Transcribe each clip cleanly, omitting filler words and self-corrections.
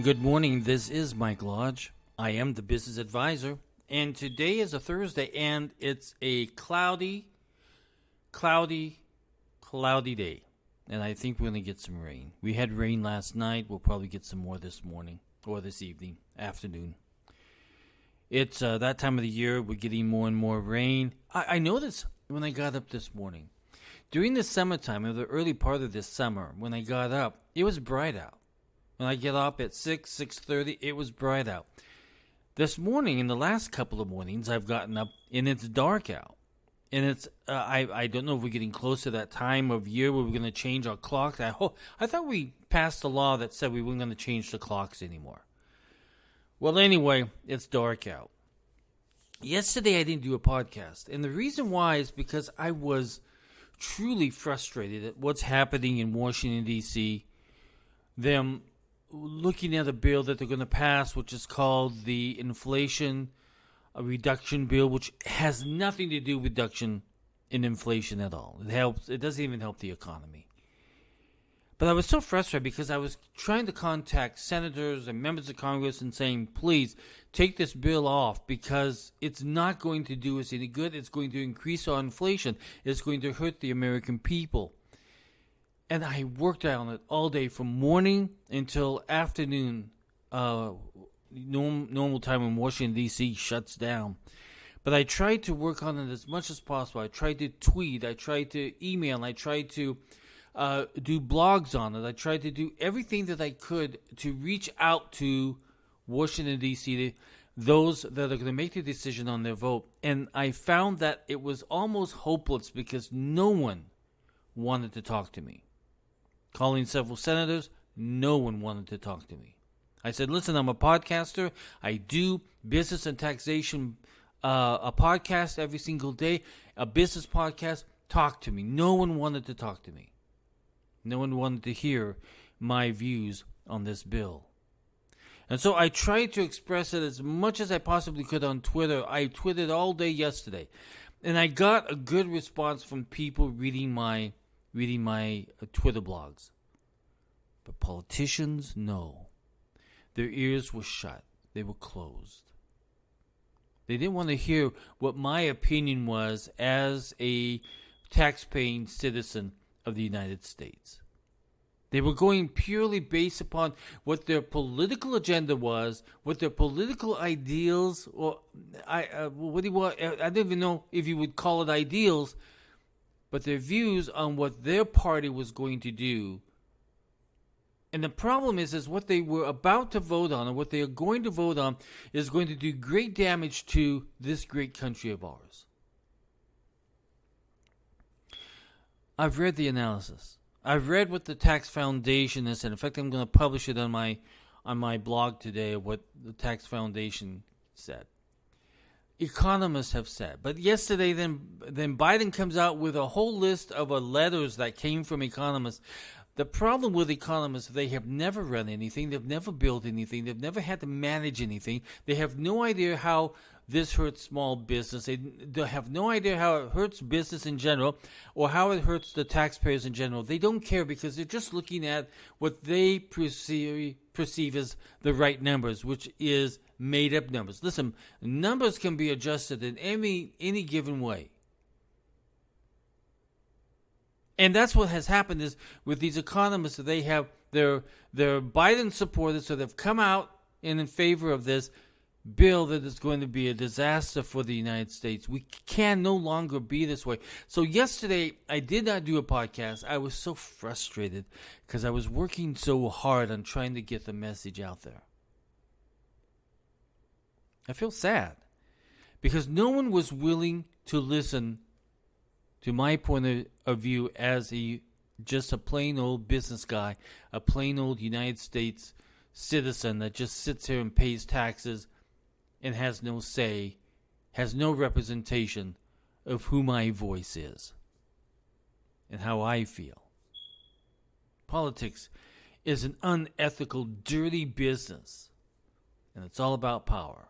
Good morning. This is Mike Lodge. I am the business advisor, and today is a Thursday, and it's a cloudy day. And I think we're going to get some rain. We had rain last night. We'll probably get some more this morning or this evening, afternoon. It's that time of the year. We're getting more and more rain. I noticed when I got up this morning, during the summertime, or the early part of this summer, when I got up, it was bright out. When I get up at 6:30, it was bright out. This morning, in the last couple of mornings, I've gotten up, and it's dark out. And it's I don't know if we're getting close to that time of year where we're going to change our clocks. I thought we passed a law that said we weren't going to change the clocks anymore. Well, anyway, it's dark out. Yesterday, I didn't do a podcast. And the reason why is because I was truly frustrated at what's happening in Washington, D.C., them looking at a bill that they're going to pass, which is called the Inflation Reduction Bill, which has nothing to do with reduction in inflation at all. It doesn't even help the economy. But I was so frustrated because I was trying to contact senators and members of Congress and saying, please take this bill off because it's not going to do us any good. It's going to increase our inflation. It's going to hurt the American people. And I worked on it all day from morning until afternoon, normal time when Washington, D.C. shuts down. But I tried to work on it as much as possible. I tried to tweet. I tried to email. I tried to do blogs on it. I tried to do everything that I could to reach out to Washington, D.C., those that are going to make the decision on their vote. And I found that it was almost hopeless because no one wanted to talk to me. Calling several senators, no one wanted to talk to me. I said, listen, I'm a podcaster. I do business and taxation, a podcast every single day, a business podcast. Talk to me. No one wanted to talk to me. No one wanted to hear my views on this bill. And so I tried to express it as much as I possibly could on Twitter. I tweeted all day yesterday. And I got a good response from people reading my Twitter blogs. But politicians, no. Their ears were shut. They were closed. They didn't want to hear what my opinion was as a tax-paying citizen of the United States. They were going purely based upon what their political agenda was, what their political ideals, or I don't even know if you would call it ideals, but their views on what their party was going to do. And the problem is what they were about to vote on, or what they are going to vote on, is going to do great damage to this great country of ours. I've read the analysis. I've read what the Tax Foundation has said. In fact, I'm going to publish it on my blog today, what the Tax Foundation said. Economists have said. But yesterday, then Biden comes out with a whole list of letters that came from economists. The problem with economists, they have never run anything. They've never built anything. They've never had to manage anything. They have no idea how this hurts small business. They have no idea how it hurts business in general or how it hurts the taxpayers in general. They don't care because they're just looking at what they perceive as the right numbers, which is made-up numbers. Listen, numbers can be adjusted in any given way. And that's what has happened is with these economists, they have their Biden supporters, so they've come out in favor of this bill that is going to be a disaster for the United States. We can no longer be this way. So yesterday, I did not do a podcast. I was so frustrated because I was working so hard on trying to get the message out there. I feel sad because no one was willing to listen to my point of view as just a plain old business guy, a plain old United States citizen that just sits here and pays taxes and has no say, has no representation of who my voice is and how I feel. Politics is an unethical, dirty business, and it's all about power.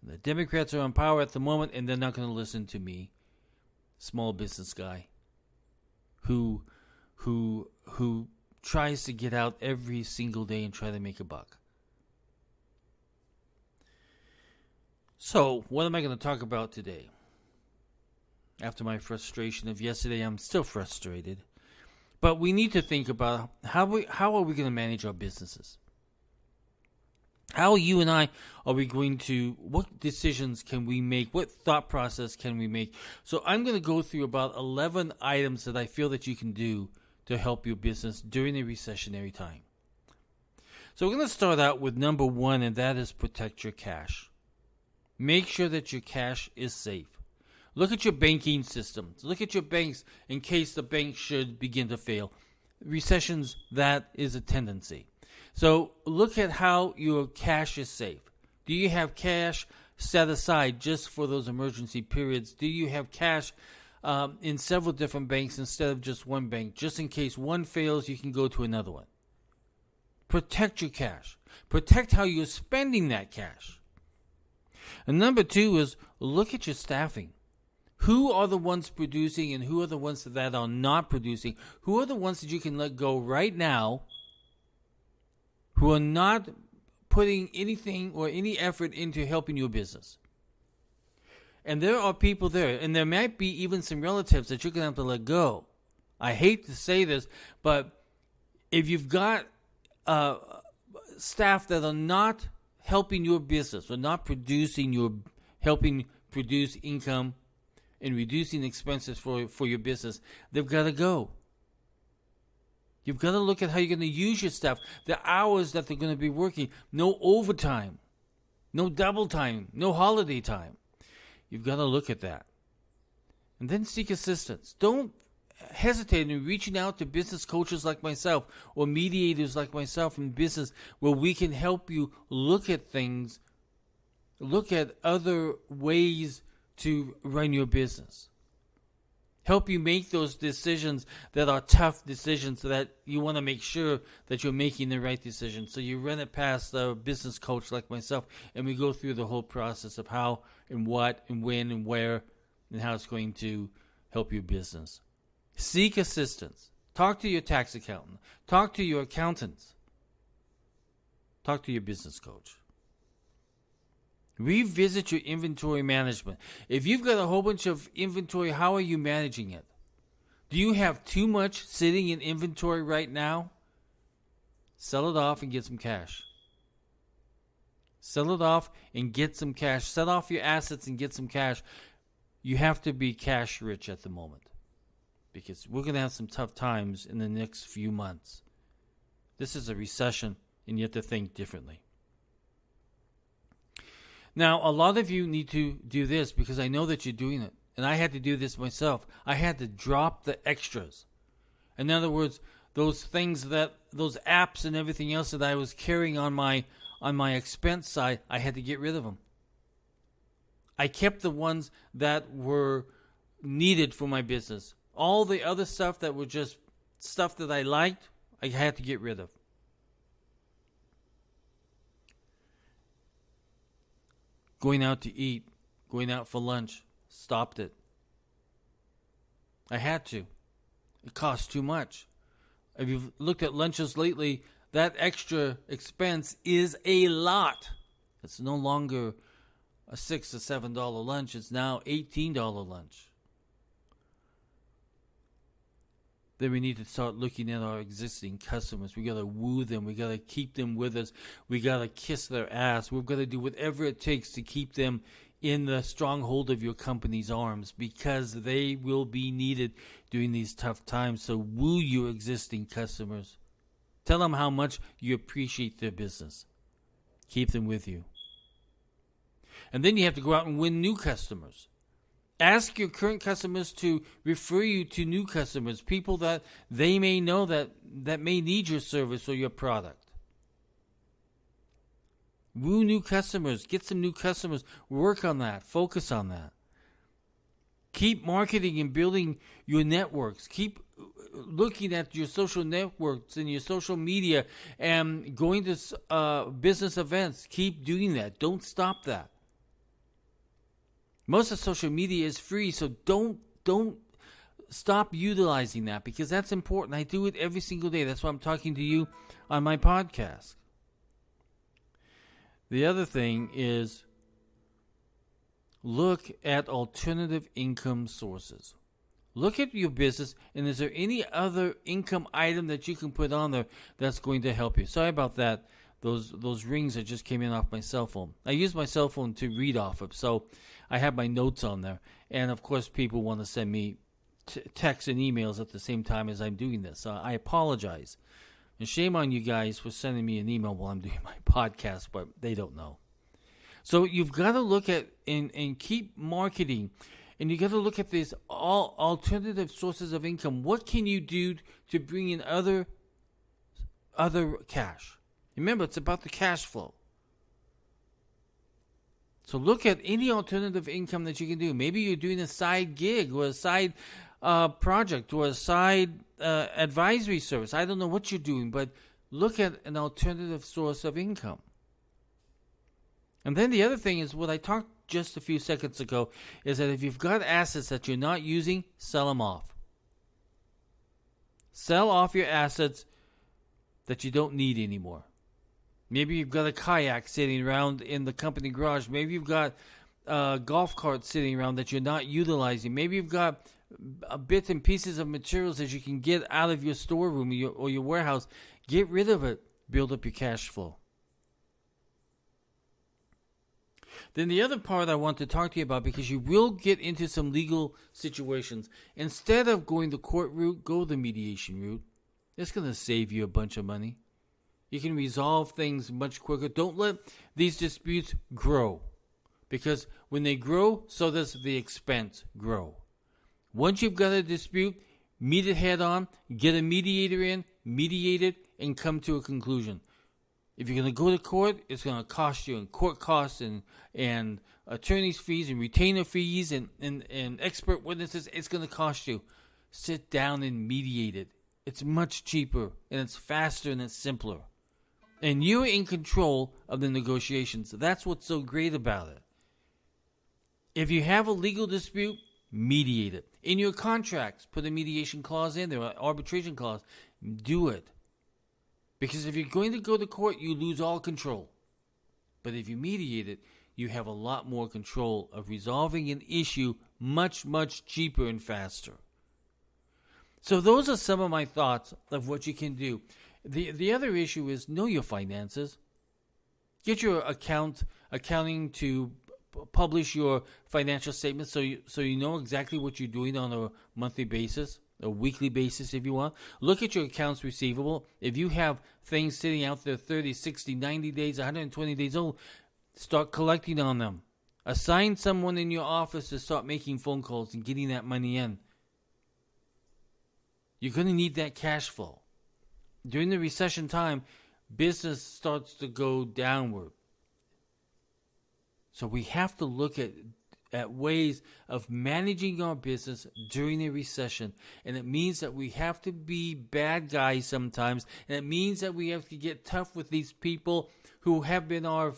The Democrats are in power at the moment, and they're not going to listen to me, small business guy, who tries to get out every single day and try to make a buck. So, what am I going to talk about today? After my frustration of yesterday, I'm still frustrated. But we need to think about how are we going to manage our businesses? How you and I are we going to, what decisions can we make? What thought process can we make? So I'm going to go through about 11 items that I feel that you can do to help your business during a recessionary time. So we're going to start out with number 1, and that is protect your cash. Make sure that your cash is safe. Look at your banking systems. Look at your banks in case the bank should begin to fail. Recessions, that is a tendency. So look at how your cash is safe. Do you have cash set aside just for those emergency periods? Do you have cash in several different banks instead of just one bank? Just in case one fails, you can go to another one. Protect your cash. Protect how you're spending that cash. And number 2 is look at your staffing. Who are the ones producing and who are the ones that are not producing? Who are the ones that you can let go right now who are not putting anything or any effort into helping your business? And there are people there, and there might be even some relatives that you're going to have to let go. I hate to say this, but if you've got staff that are not helping your business or not helping produce income and reducing expenses for your business, they've got to go. You've got to look at how you're going to use your staff, the hours that they're going to be working, no overtime, no double time, no holiday time. You've got to look at that. And then seek assistance. Don't hesitate in reaching out to business coaches like myself or mediators like myself in business where we can help you look at things, look at other ways to run your business. Help you make those decisions that are tough decisions so that you want to make sure that you're making the right decision. So you run it past a business coach like myself, and we go through the whole process of how and what and when and where and how it's going to help your business. Seek assistance. Talk to your tax accountant. Talk to your accountants. Talk to your business coach. Revisit your inventory management. If you've got a whole bunch of inventory, how are you managing it? Do you have too much sitting in inventory right now? Sell it off and get some cash. Sell it off and get some cash. Sell off your assets and get some cash. You have to be cash rich at the moment because we're going to have some tough times in the next few months. This is a recession, and you have to think differently. Now, a lot of you need to do this because I know that you're doing it. And I had to do this myself. I had to drop the extras. In other words, those apps and everything else that I was carrying on my expense side, I had to get rid of them. I kept the ones that were needed for my business. All the other stuff that were just stuff that I liked, I had to get rid of. Going out to eat, going out for lunch, stopped it. I had to. It cost too much. If you've looked at lunches lately, that extra expense is a lot. It's no longer a $6 to $7 lunch. It's now $18 lunch. Then we need to start looking at our existing customers. We got to woo them. We got to keep them with us. We got to kiss their ass. We've got to do whatever it takes to keep them in the stronghold of your company's arms because they will be needed during these tough times. So woo your existing customers. Tell them how much you appreciate their business. Keep them with you. And then you have to go out and win new customers. Ask your current customers to refer you to new customers, people that they may know that may need your service or your product. Woo new customers. Get some new customers. Work on that. Focus on that. Keep marketing and building your networks. Keep looking at your social networks and your social media and going to business events. Keep doing that. Don't stop that. Most of social media is free, so don't stop utilizing that because that's important. I do it every single day. That's why I'm talking to you on my podcast. The other thing is look at alternative income sources. Look at your business, and is there any other income item that you can put on there that's going to help you? Sorry about that. Those rings that just came in off my cell phone. I use my cell phone to read off of, so I have my notes on there. And of course, people want to send me texts and emails at the same time as I'm doing this. So I apologize. And shame on you guys for sending me an email while I'm doing my podcast, but they don't know. So you've got to look at and keep marketing. And you got to look at these all alternative sources of income. What can you do to bring in other cash? Remember, it's about the cash flow. So look at any alternative income that you can do. Maybe you're doing a side gig or a side project or a side advisory service. I don't know what you're doing, but look at an alternative source of income. And then the other thing is what I talked just a few seconds ago is that if you've got assets that you're not using, sell them off. Sell off your assets that you don't need anymore. Maybe you've got a kayak sitting around in the company garage. Maybe you've got a golf cart sitting around that you're not utilizing. Maybe you've got bits and pieces of materials that you can get out of your storeroom or your warehouse. Get rid of it. Build up your cash flow. Then the other part I want to talk to you about, because you will get into some legal situations. Instead of going the court route, go the mediation route. It's going to save you a bunch of money. You can resolve things much quicker. Don't let these disputes grow, because when they grow, so does the expense grow. Once you've got a dispute, meet it head on, get a mediator in, mediate it, and come to a conclusion. If you're going to go to court, it's going to cost you in court costs and attorney's fees and retainer fees and expert witnesses. It's going to cost you. Sit down and mediate it. It's much cheaper, and it's faster, and it's simpler. And you're in control of the negotiations. That's what's so great about it. If you have a legal dispute, mediate it. In your contracts, put a mediation clause in there, an arbitration clause. Do it. Because if you're going to go to court, you lose all control. But if you mediate it, you have a lot more control of resolving an issue much, much cheaper and faster. So those are some of my thoughts of what you can do. The other issue is know your finances. Get your accounting to publish your financial statements so you know exactly what you're doing on a monthly basis, a weekly basis if you want. Look at your accounts receivable. If you have things sitting out there 30, 60, 90 days, 120 days old, start collecting on them. Assign someone in your office to start making phone calls and getting that money in. You're going to need that cash flow. During the recession time, business starts to go downward. So we have to look at ways of managing our business during a recession. And it means that we have to be bad guys sometimes. And it means that we have to get tough with these people who have been our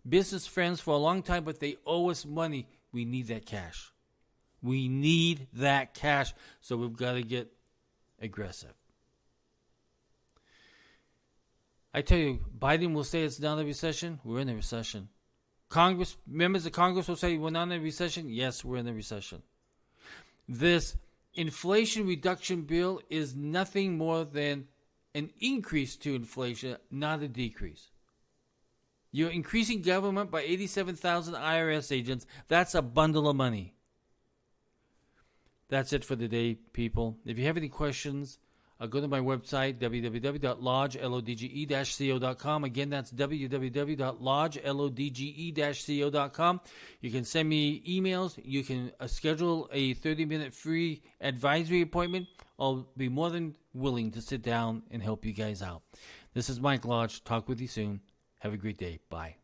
business friends for a long time, but they owe us money. We need that cash. We need that cash. So we've got to get aggressive. I tell you, Biden will say it's not a recession. We're in a recession. Members of Congress will say we're not in a recession. Yes, we're in a recession. This inflation reduction bill is nothing more than an increase to inflation, not a decrease. You're increasing government by 87,000 IRS agents. That's a bundle of money. That's it for the day, people. If you have any questions, go to my website, www.lodge.co.com. Again, that's www.lodge.co.com. You can send me emails. You can schedule a 30-minute free advisory appointment. I'll be more than willing to sit down and help you guys out. This is Mike Lodge. Talk with you soon. Have a great day. Bye.